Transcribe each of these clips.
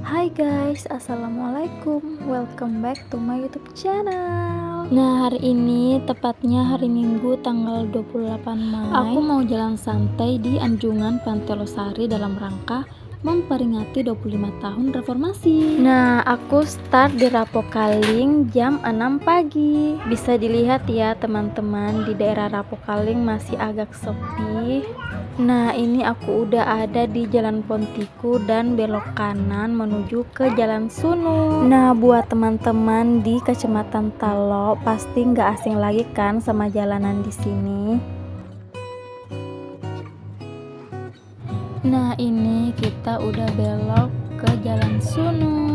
Hai guys, assalamualaikum. Welcome back to my YouTube channel. Nah, hari ini tepatnya hari Minggu tanggal 28 Mei. Aku mau jalan santai di Anjungan Pantai Losari dalam rangka memperingati 25 tahun reformasi. Nah, aku start di Rapokaling jam 6 pagi. Bisa dilihat ya teman-teman, di daerah Rapokaling masih agak sepi. Nah, ini aku udah ada di Jalan Pontiku dan belok kanan menuju ke Jalan Sunu. Nah, buat teman-teman di Kecamatan Talo pasti nggak asing lagi kan sama jalanan di sini. Nah, ini kita udah belok ke Jalan Sunu.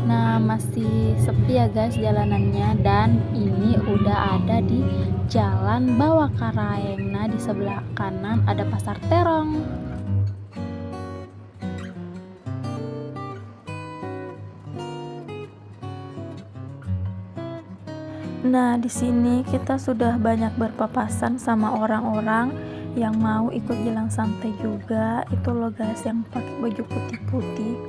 Nah, masih sepi ya guys jalanannya, dan ini udah ada di Jalan Bawakaraeng. Nah, di sebelah kanan ada Pasar Terong. Nah, di sini kita sudah banyak berpapasan sama orang-orang yang mau ikut jalan santai juga. Itu loh guys yang pakai baju putih-putih.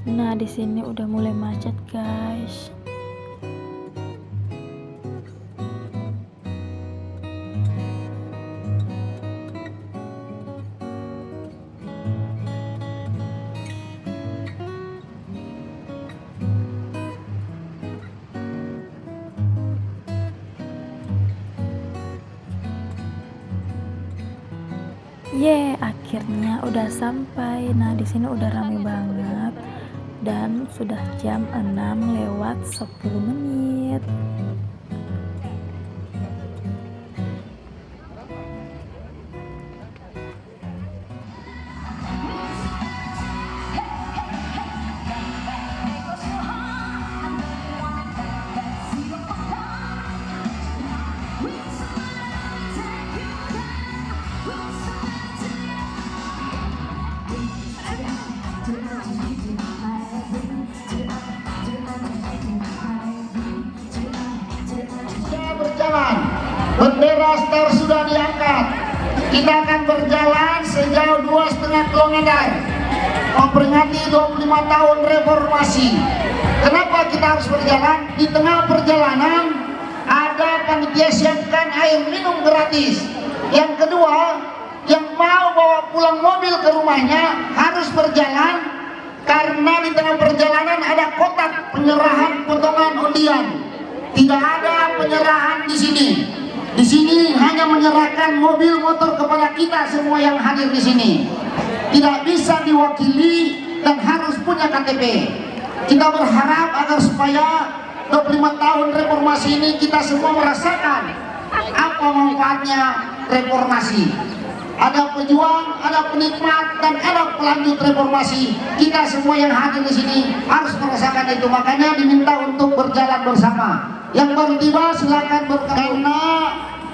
Nah, di sini udah mulai macet, guys. Akhirnya udah sampai. Nah, di sini udah rame banget dan sudah jam 6 lewat 10 menit. Bendera Star sudah diangkat. Kita akan berjalan sejauh 2,5 km memperingati 25 tahun reformasi. Kenapa kita harus berjalan? Di tengah perjalanan ada panitia siapkan air minum gratis. Yang kedua, yang mau bawa pulang mobil ke rumahnya harus berjalan, karena di tengah perjalanan ada kotak penyerahan potongan undian. Tidak ada penyerahan di sini. Di sini hanya menyerahkan mobil motor kepada kita semua yang hadir di sini. Tidak bisa diwakili dan harus punya KTP. Kita berharap agar supaya 25 tahun reformasi ini kita semua merasakan apa manfaatnya reformasi. Ada pejuang, ada penikmat, dan ada pelanjut reformasi. Kita semua yang hadir di sini harus merasakan itu. Makanya diminta untuk berjalan bersama. Yang baru tiba silakan bergabung, karena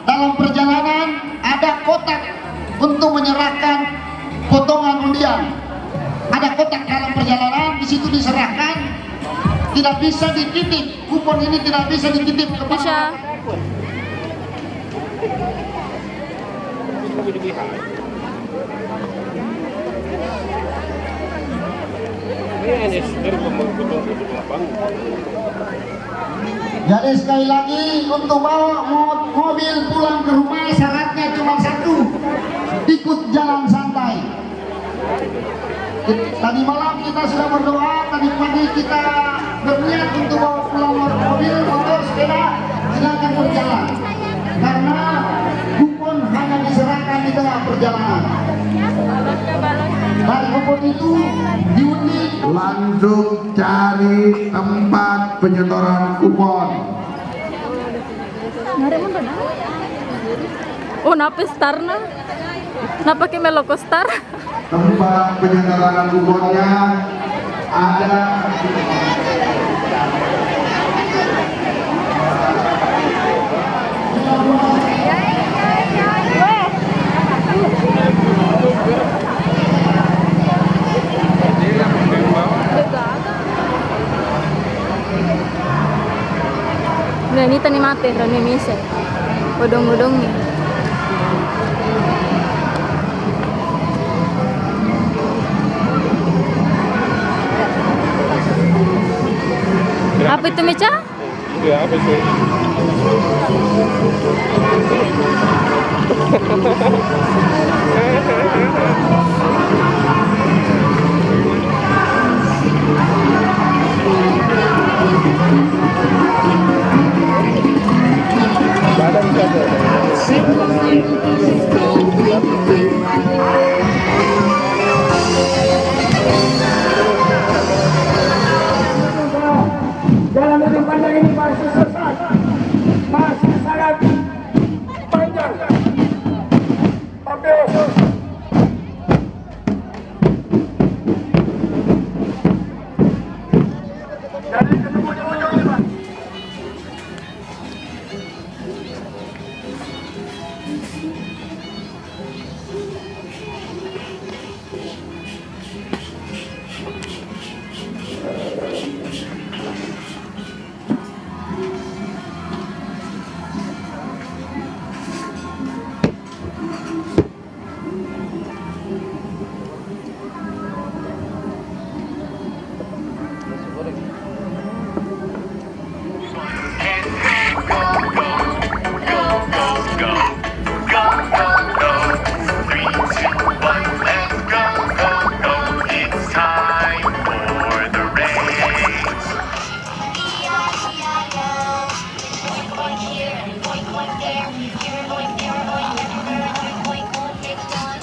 dalam perjalanan ada kotak untuk menyerahkan potongan undian. Ada kotak dalam perjalanan, di situ diserahkan. Tidak bisa dititip, kupon ini tidak bisa dititip kepada. Jadi sekali lagi, untuk bawa mobil pulang ke rumah syaratnya cuma satu, ikut jalan santai. Tadi malam kita sudah berdoa, tadi pagi kita berniat untuk bawa pulang mobil, motor, sepeda, silakan berjalan. Karena kupon hanya diserahkan di tengah perjalanan. Dari kupon itu diundi. Langsung cari tempat penyetoran kupon. Oh, napa star na? Napa ke meloko star? Tempat penyetoran kuponnya ada. Ganita ni mate, rani mise. Bodong-bodong nih. itu Meca? Ya, apa sih? Badan saja. Jalan yang panjang ini masih sesat, masih sangat panjang. Oke. Jadi ketemu di ujung ini, Pak.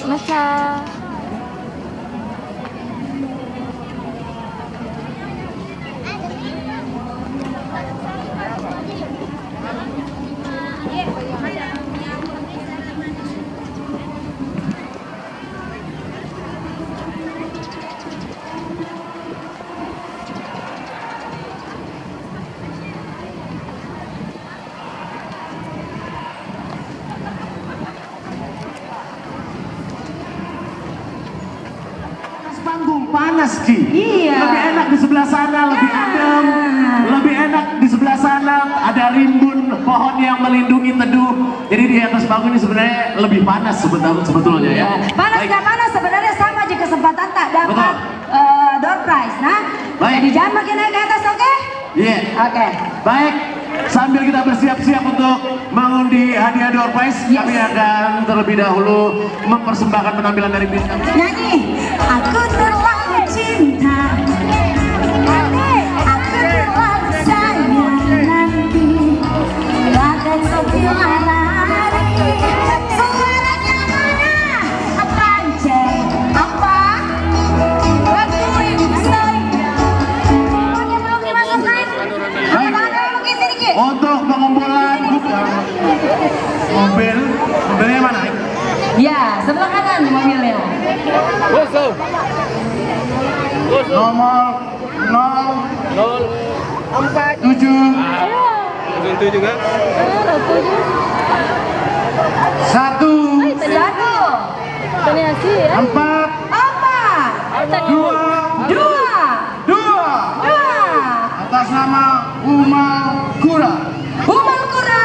Meca. Panggung panas Ki. Iya. Lebih enak di sebelah sana, lebih adem. Lebih enak di sebelah sana ada rimbun pohon yang melindungi teduh. Jadi di atas panggung ini sebenarnya lebih panas sebetulnya ya. Panas Baik. gak panas sebenarnya sama aja kesempatan tak dapat Betul. door prize. Nah, Baik. jadi jangan makin naik ke atas, oke? Iya. Oke. Baik, sambil kita bersiap-siap untuk mengundi hadiah door prize, Yes. kami akan terlebih dahulu mempersembahkan penampilan dari bintang. Nyanyi. Aku terlalu cinta. Aku terlalu sayang nanti. Bahkan sebulan hari. Suaranya mana? Pancen. Apa? Lakuin saya. Pokoknya belum dimasukkan. Tangan mungkin sedikit. Untuk pengumpulan mobilnya mana? Ya, sebelah kanan mobilnya. Kosong. Nomor 047 Kosong itu juga. satu Satu. Ternyata ya. 4 Empat. 2 Dua. 2 Dua. atas nama Umal Kura. Umalkura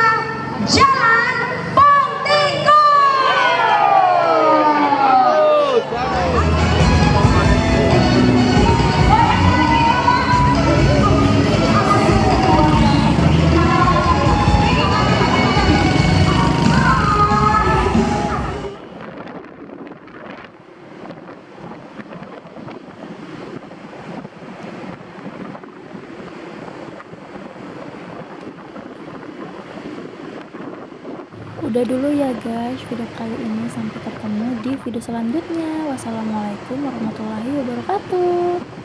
Jalan Pontiku. Udah dulu ya guys video kali ini, sampai ketemu di video selanjutnya. Wassalamualaikum warahmatullahi wabarakatuh.